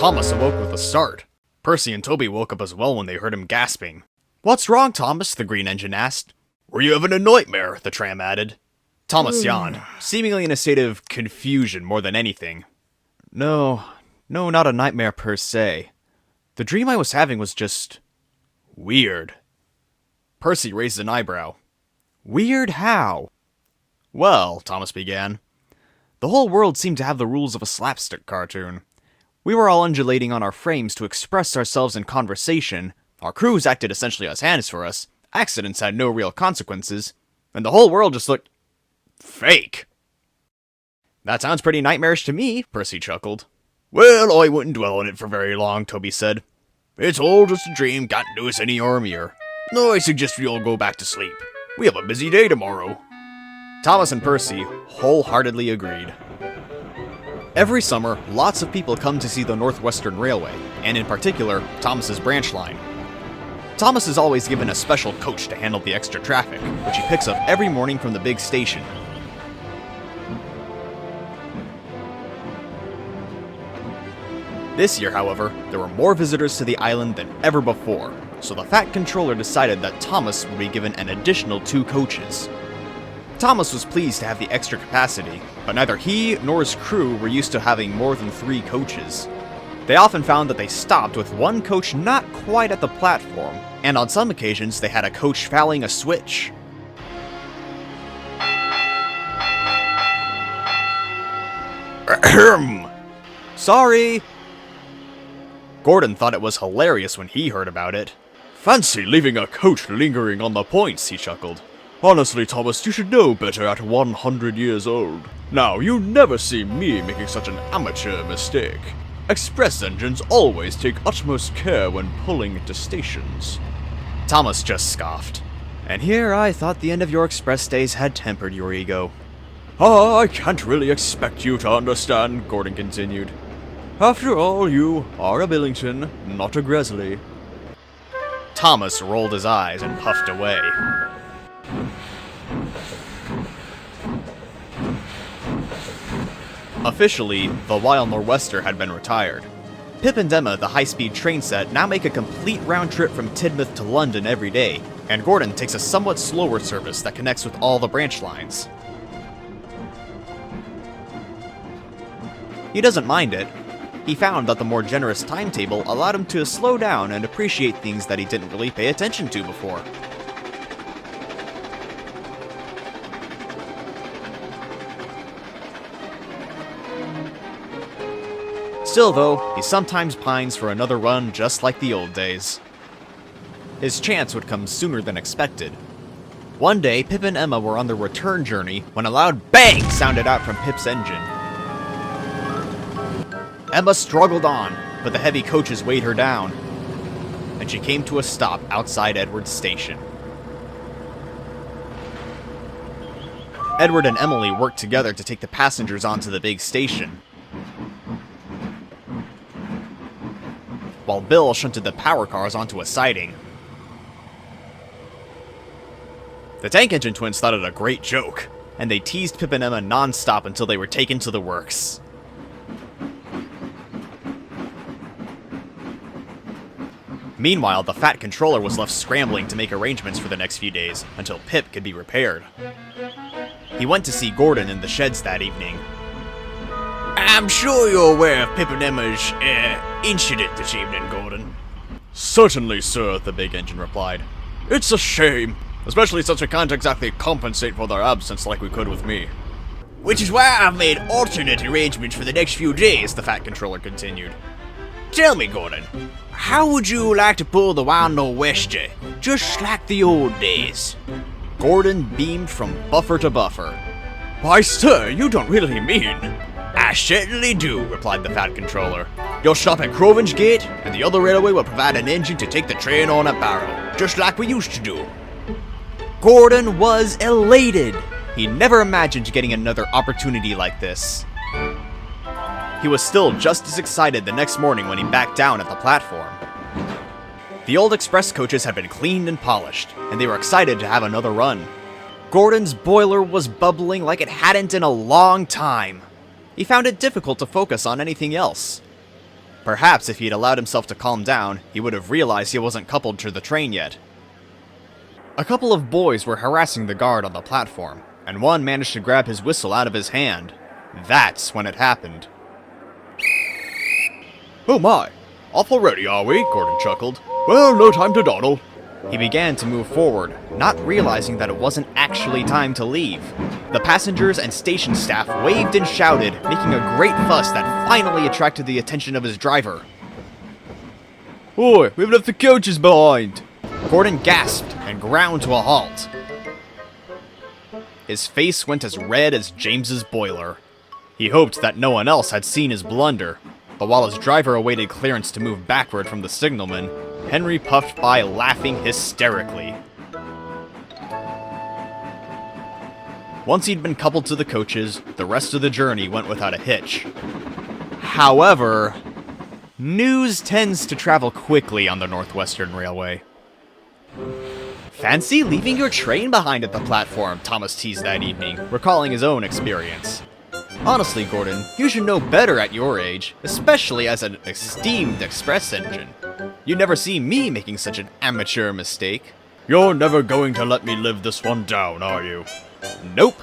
Thomas awoke with a start. Percy and Toby woke up as well when they heard him gasping. "What's wrong, Thomas?" the green engine asked. "Were you having a nightmare?" the tram added. Thomas yawned, seemingly in a state of confusion more than anything. No, not a nightmare per se. The dream I was having was just weird." Percy raised an eyebrow. "Weird how?" "Well," Thomas began, "the whole world seemed to have the rules of a slapstick cartoon. We were all undulating on our frames to express ourselves in conversation, our crews acted essentially as hands for us, accidents had no real consequences, and the whole world just looked fake." "That sounds pretty nightmarish to me," Percy chuckled. "Well, I wouldn't dwell on it for very long," Toby said. "It's all just a dream, can't do us any harm here. No, I suggest we all go back to sleep. We have a busy day tomorrow." Thomas and Percy wholeheartedly agreed. Every summer, lots of people come to see the Northwestern Railway, and in particular, Thomas's branch line. Thomas is always given a special coach to handle the extra traffic, which he picks up every morning from the big station. This year, however, there were more visitors to the island than ever before, so the Fat Controller decided that Thomas would be given an additional 2 coaches. Thomas was pleased to have the extra capacity, but neither he nor his crew were used to having more than 3 coaches. They often found that they stopped with one coach not quite at the platform, and on some occasions they had a coach fouling a switch. Ahem. Sorry! Gordon thought it was hilarious when he heard about it. "Fancy leaving a coach lingering on the points," he chuckled. "Honestly, Thomas, you should know better at 100 years old. Now, you never see me making such an amateur mistake. Express engines always take utmost care when pulling into stations." Thomas just scoffed. "And here I thought the end of your express days had tempered your ego." "I can't really expect you to understand," Gordon continued. "After all, you are a Billington, not a Gresley." Thomas rolled his eyes and puffed away. Officially, the Wild Nor'Wester had been retired. Pip and Emma, the high-speed train set, now make a complete round trip from Tidmouth to London every day, and Gordon takes a somewhat slower service that connects with all the branch lines. He doesn't mind it. He found that the more generous timetable allowed him to slow down and appreciate things that he didn't really pay attention to before. Still, though, he sometimes pines for another run just like the old days. His chance would come sooner than expected. One day, Pip and Emma were on their return journey when a loud bang sounded out from Pip's engine. Emma struggled on, but the heavy coaches weighed her down, and she came to a stop outside Edward's station. Edward and Emily worked together to take the passengers onto the big station, while Bill shunted the power cars onto a siding. The tank engine twins thought it a great joke, and they teased Pip and Emma non-stop until they were taken to the works. Meanwhile, the Fat Controller was left scrambling to make arrangements for the next few days, until Pip could be repaired. He went to see Gordon in the sheds that evening. "I'm sure you're aware of Pip and Emma's, incident this evening, Gordon." "Certainly, sir," the big engine replied. "It's a shame, especially since we can't exactly compensate for their absence like we could with me." "Which is why I've made alternate arrangements for the next few days," the Fat Controller continued. "Tell me, Gordon, how would you like to pull the Wild Nor'Wester, just like the old days?" Gordon beamed from buffer to buffer. "Why, sir, you don't really mean..." "I certainly do," replied the Fat Controller. "You'll stop at Crovin's Gate, and the other railway will provide an engine to take the train on a barrow, just like we used to do." Gordon was elated. He never imagined getting another opportunity like this. He was still just as excited the next morning when he backed down at the platform. The old express coaches had been cleaned and polished, and they were excited to have another run. Gordon's boiler was bubbling like it hadn't in a long time. He found it difficult to focus on anything else. Perhaps if he'd allowed himself to calm down, he would have realized he wasn't coupled to the train yet. A couple of boys were harassing the guard on the platform, and one managed to grab his whistle out of his hand. That's when it happened. "Oh my, off already, are we?" Gordon chuckled. "Well, no time to dawdle." He began to move forward, not realizing that it wasn't actually time to leave. The passengers and station staff waved and shouted, making a great fuss that finally attracted the attention of his driver. "Oi, we've left the coaches behind!" Gordon gasped and ground to a halt. His face went as red as James's boiler. He hoped that no one else had seen his blunder, but while his driver awaited clearance to move backward from the signalman, Henry puffed by laughing hysterically. Once he'd been coupled to the coaches, the rest of the journey went without a hitch. However, news tends to travel quickly on the Northwestern Railway. "Fancy leaving your train behind at the platform," Thomas teased that evening, recalling his own experience. "Honestly, Gordon, you should know better at your age, especially as an esteemed express engine. You'd never see me making such an amateur mistake." "You're never going to let me live this one down, are you?" Nope.